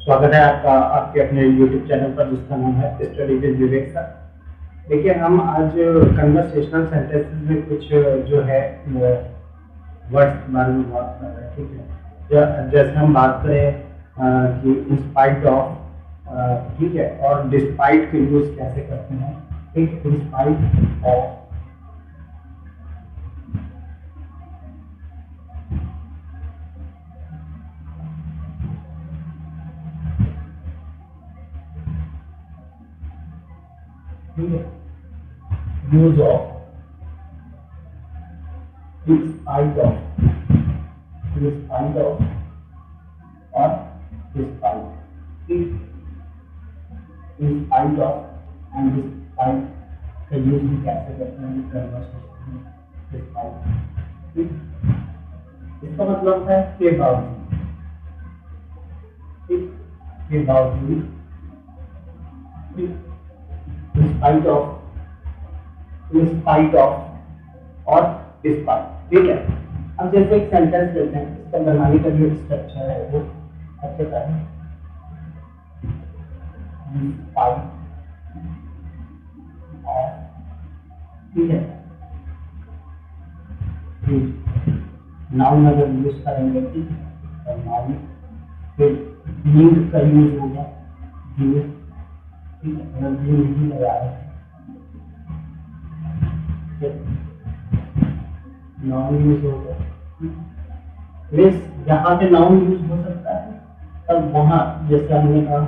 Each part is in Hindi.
स्वागत है आपका आपके अपने YouTube चैनल पर जिसका नाम है स्टडी विद विवेक सर। देखिए हम आज कन्वर्सेशनल सेंटेंसेस में कुछ जो है वर्ड्स के बारे में बात कर रहे हैं। ठीक है, जैसे हम बात करें कि इंस्पाइट ऑफ, ठीक है, और डिस्पाइट के यूज कैसे करते हैं। ठीक, इंस्पाइट ऑफ, ठीक है, use of, despite of, despite of और डिस्पाइट, ठीक, डिस्पाइट ऑफ एंड डिस्पाइट का यूज भी कैसे करते हैं कन्वर्सेशन में। डिस्पाइट, ठीक, इसका मतलब है के बावजूद, ठीक, के बावजूद, ठीक, डिस्पाइट ऑफ, डिस्पाइट ऑफ और डिस्पाइट, ठीक है। अब जैसे एक सेंटेंस लेते हैं, इसका बनाने का जो स्ट्रक्चर है वो अच्छे का है। डिस्पाइट ऑफ, ठीक है, नाउन अगर यूज करेंगे, ठीक है, तो नाउन, फिर बीइंग का यूज होगा, बीइंग, ठीक है, अगर बीइंग नहीं लगा है नाउन यूज होगा। मीन्स जहाँ पे नाउन यूज हो सकता है तब वहाँ, जैसे हमने कहा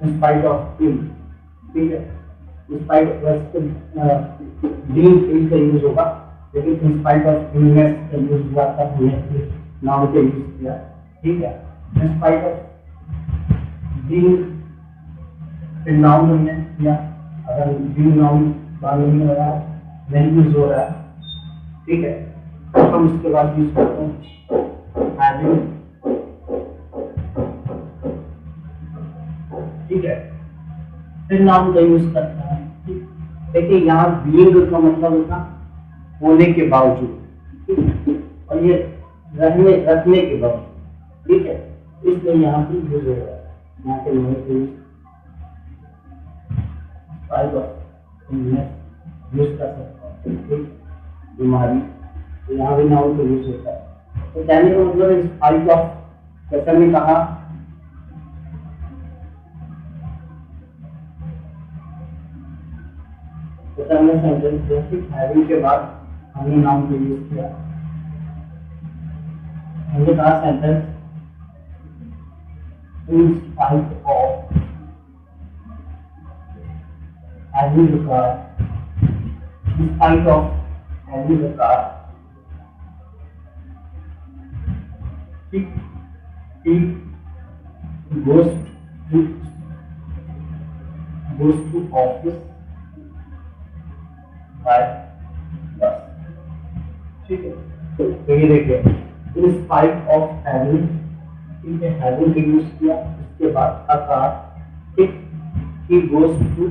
इंस्पाइट ऑफ हिम, ठीक है, इंस्पाइट बीइंग का यूज होगा, लेकिन इंस्पाइट ऑफ हिमनेस का यूज हुआ तब हमने नाउन का यूज किया, ठीक है। इंस्पाइट ऑफ बीइंग फिर नाउन हमने किया, अगर बीइंग नाउन बाद में हो रहा है, नहीं यूज हो रहा है, ठीक है, तो हम इसके बाद यूज करते हैं हैविंग, ठीक है, फिर नाउन का यूज करते हैं। देखिए यहाँ बीइंग का मतलब होता होने के बावजूद, और ये रहने रखने के बावजूद, ठीक है, इसलिए यहाँ पे यूज हो रहा है, यहाँ के नाउन का यूज यूज कर सकते हैं, ठीक, बीमारी, तो यहाँ भी नाउन का यूज होता है। तो कहने का मतलब इंस्पाइट ऑफ, जैसे हमने कहा जैसे हमने सेंटेंस दिया, ठीक, हैविंग के बाद हमने नाउन का यूज किया, हमने कहा sentence in spite of having the car, in spite of having the car, he goes to office by bus, ठीक है। तो ये देखिए in spite of having, ठीक है, having का यूज किया, उसके बाद a car, ठीक, he goes to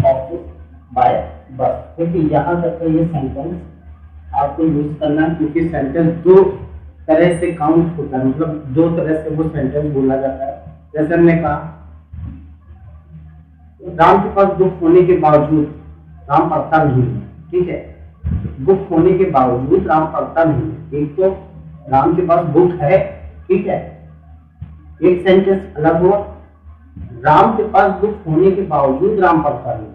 office by bus. देखिए यहाँ तक का ये सेंटेंस आपको यूज करना है, क्योंकि सेंटेंस दो तरह से काउंट होता है, मतलब दो तरह से वो सेंटेंस बोला जाता है। जैसे हमने कहा राम के पास बुक होने के बावजूद राम पढ़ता नहीं है, ठीक है, बुक होने के बावजूद राम पढ़ता नहीं है। एक तो राम के पास बुक है, ठीक है, एक सेंटेंस अलग हुआ, राम के पास बुक होने के बावजूद राम पढ़ता नहीं,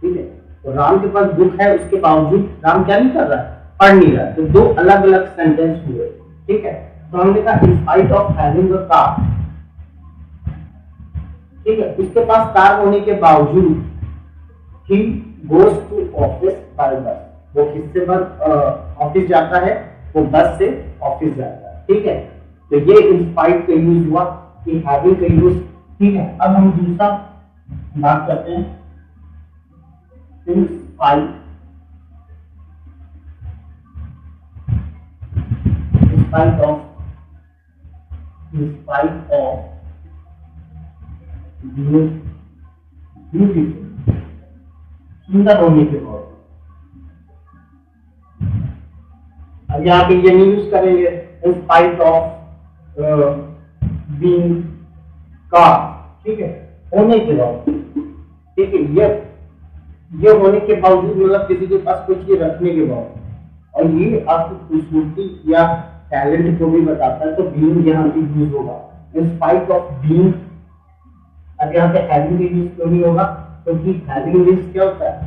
ठीक है, तो राम के पास बुक है उसके बावजूद राम क्या नहीं कर रहा है, पढ़ नहीं रहा, तो दो अलग अलग सेंटेंस हुए, ठीक है। तो हमने कहा in spite of having a car, ठीक है, उसके पास कार होने के बावजूद ही goes to office by bus, वो किससे ऑफिस जाता है, वो बस से ऑफिस जाता है, ठीक है। तो ये इन स्पाइट का यूज हुआ, कि हैविंग का यूज, ठीक है। अब हम दूसरा बात करते हैं in spite, spite of, spite of beautiful, सुंदर होने के बाद। अब यहाँ पे ये नहीं यूज करेंगे इन स्पाइट ऑफ बीइंग का, ठीक है, होने के बावजूद, ठीक है, ये होने के बावजूद मतलब किसी के पास कुछ चीज रखने के बावजूद, और ये आपकी खूबसूरती या टैलेंट को भी बताता है। तो बीइंग यहाँ पे यूज होगा, इन स्पाइट ऑफ बीइंग। अब यहाँ पे हैविंग का यूज क्यों नहीं होगा? क्योंकि हैविंग मींस क्या होता है?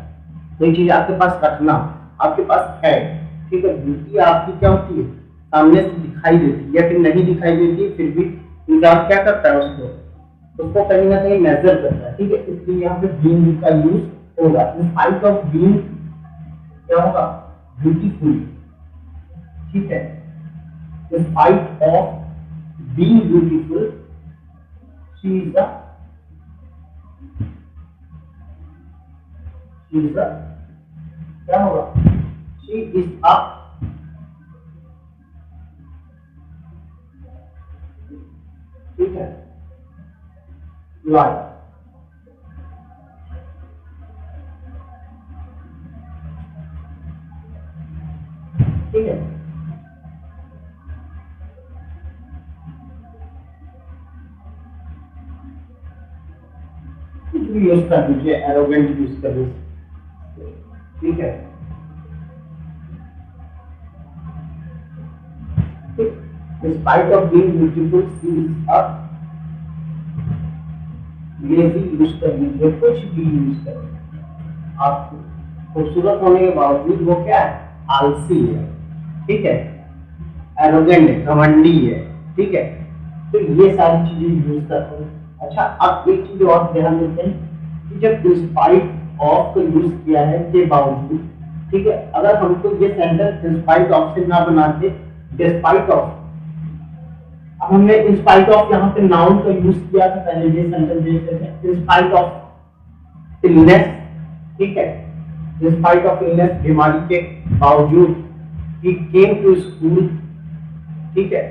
कोई चीज आपके पास रखना, आपके पास है, ठीक है। ब्यूटी आपकी क्या होती है? सामने से दिखाई देती है या फिर नहीं दिखाई देती, फिर भी इंसान क्या करता है? उसको कहीं ना कहीं मेजर करता है, ठीक है। इसलिए यहाँ पे बीइंग का यूज होगा। इन स्पाइट ऑफ बीइंग क्या होगा? ब्यूटीफुल, ठीक है। इन spite of being beautiful she is क्या होगा? शी इज अ ठीक है लाइक, ठीक है। कुछ भी यूज कर दीजिए, एरोगेंट यूज कर दीजिए, ठीक है। Despite of being beautiful, she is a lazy use कर लीजिए, कुछ भी यूज कर लीजिए। आप खूबसूरत होने के बावजूद वो क्या है? आलसी है, ठीक है, एरोगेंट है, घमंडी है, ठीक है। तो ये सारी चीजें यूज करते हैं। अच्छा, अब एक चीज और ध्यान देते हैं कि जब डिस्पाइट ऑफ का यूज किया है के बावजूद, ठीक है, अगर हमको ये सेंटेंस डिस्पाइट ऑफ से ना बना के डिस्पाइट ऑफ, अब हमने इंस्पाइट ऑफ यहाँ पे नाउन का यूज किया था पहले ये सेंटेंस देखते थे, इंस्पाइट ऑफ इलनेस, ठीक है, इंस्पाइट ऑफ इलनेस, बीमारी के बावजूद, ही केम टू स्कूल, ठीक है,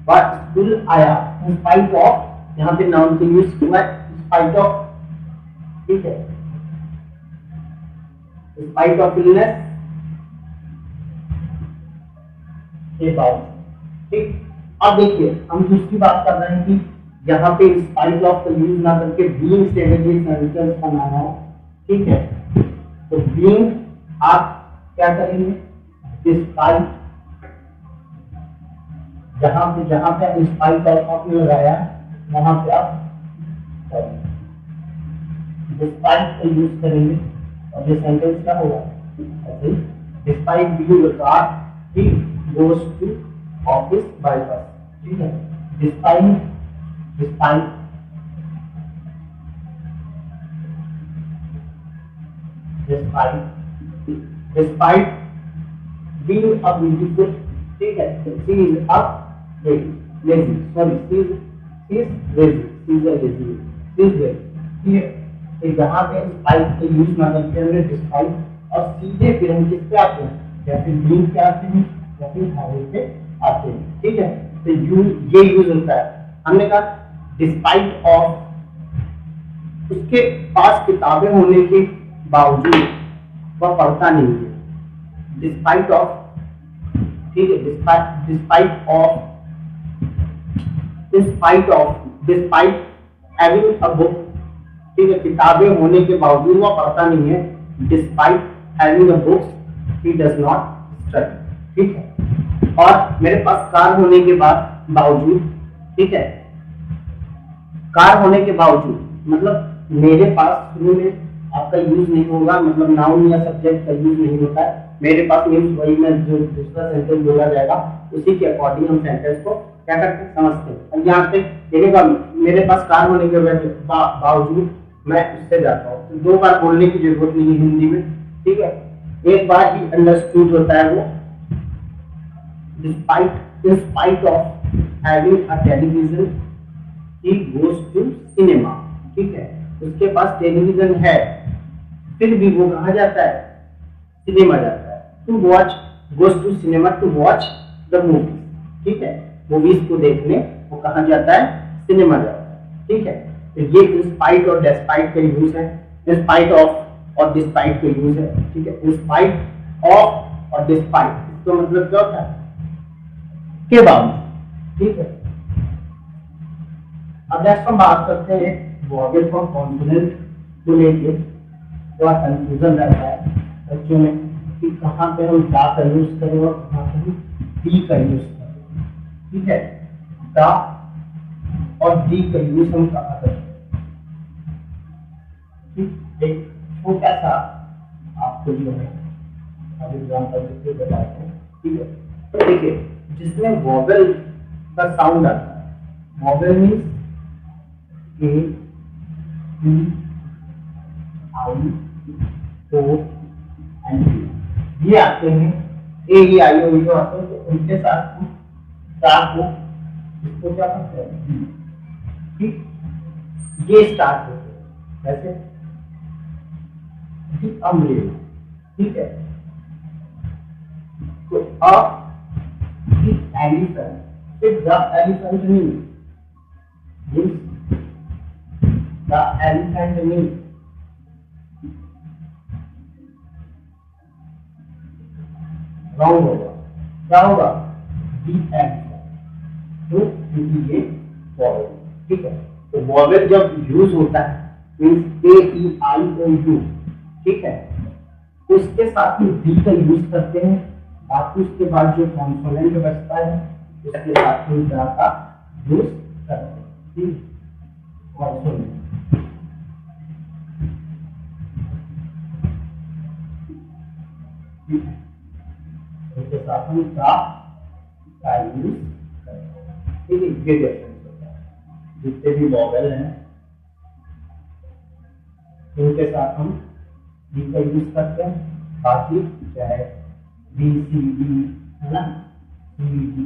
बट स्कूल आया। इंस्पाइट ऑफ यहाँ पे नाउन का यूज हुआ है, इंस्पाइट ऑफ, ठीक है, इंस्पाइट ऑफ इलनेस के बावजूद, ठीक। अब देखिए हम दूसरी बात कर रहे हैं कि यहाँ पे इंस्पाइट ऑफ का यूज ना करके बीइंग से अगर ये सेंटेंस बनाना है, ठीक है, तो बीइंग आप क्या करेंगे? डिस्पाइट, जहां पे इंस्पाइट ऑफ आपने लगाया वहां पे आप डिस्पाइट का यूज करेंगे और ये सेंटेंस क्या होगा? ऐसे despite being car he goes to office by bus, ठीक है। Despite despite despite despite being a beautiful, ठीक है, she is a lazy, sorry she is lazy, she is a lazy, she is lazy, ठीक है। तो यहाँ पे डिस्पाइट का यूज ना करके हमने डिस्पाइट और सीधे फिर हम किस पे आते हैं? या फिर बीइंग पे आते हैं या फिर हैविंग पे आते हैं, ठीक है। तो ये यूज होता है। हमने कहा डिस्पाइट ऑफ, उसके पास किताबें होने के बावजूद वह पढ़ता नहीं है। डिस्पाइट ऑफ, ठीक है, despite of despite having a book, ठीक है, किताबें होने के बावजूद वह पढ़ता नहीं है। Despite having a books he does not study, ठीक है। और मेरे पास कार होने के बावजूद, ठीक है, कार होने के बावजूद मतलब मेरे पास शुरू में आपका यूज नहीं होगा, मतलब नाउन या सब्जेक्ट का यूज नहीं होता है। मेरे पास मीन्स वही मैं जो दूसरा सेंटेंस बोला जाएगा उसी के अकॉर्डिंग हम सेंटेंस को क्या करते हैं? समझते हैं। अब यहाँ पे देखिएगा मेरे पास कार होने के बावजूद मैं उससे जाता हूँ, तो दो बार बोलने की जरूरत नहीं है हिंदी में, ठीक है। एक बार ही अंडरस्टूड होता है वो, despite in spite of having a television he goes to cinema, ठीक है, उसके पास टेलीविजन है फिर भी वो कहाँ जाता है? सिनेमा जाता है। To watch, goes to cinema to watch the movie, ठीक है, मूवीज को देखने वो कहाँ जाता है? सिनेमा जाता है, ठीक है। तो ये इंस्पाइट और डेस्पाइट का यूज है, इंस्पाइट ऑफ और डिस्पाइट का यूज है, ठीक है। इंस्पाइट ऑफ और डिस्पाइट इसका मतलब क्या होता है? के बावजूद, ठीक है, अब नेक्स्ट हम बात करते हैं वॉवेल और कॉन्सोनेंट को लेके। थोड़ा कंफ्यूजन रहता है बच्चों में कि कहाँ पे हम दा का यूज करें और कहाँ पे हम डी का यूज करें। ठीक है, दा और डी का यूज हम कहाँ करें। ठीक, एक छोटा सा आपको जो है अब एग्जाम्पल देके बताते हैं। ठीक है, तो देखिए जिसमें वॉवेल का साउंड आता है, vowel means A E I O and B, ये आते हैं। ए ई आई ओ यू आते हैं, तो उनके साथ हम दा को इसको क्या करते हैं, ठीक, ये स्टार्ट होते हैं वैसे दी अम्ब्रेला। ठीक है, तो अब दी एलिफेंट, फिर the elephant means the elephant means wrong होगा, क्या होगा, the elephant, तो क्योंकि ये वॉवेल। ठीक है, तो वॉवेल जब यूज होता है means A E I O you, ठीक है, उसके साथ ही डी का यूज करते हैं। बाकी उसके बाद जो कॉन्सोनेंट बचता है उसके साथ ही दा का यूज करते हैं। ठीक, कॉन्सोनेंट उसके साथ हम का यूज करते हैं। ठीक है, ये डिफरेंस होता है। जितने भी वॉवेल हैं इनके साथ हम डी का यूज करते हैं, बाकी चाहे बी सी डी है ना, सी डी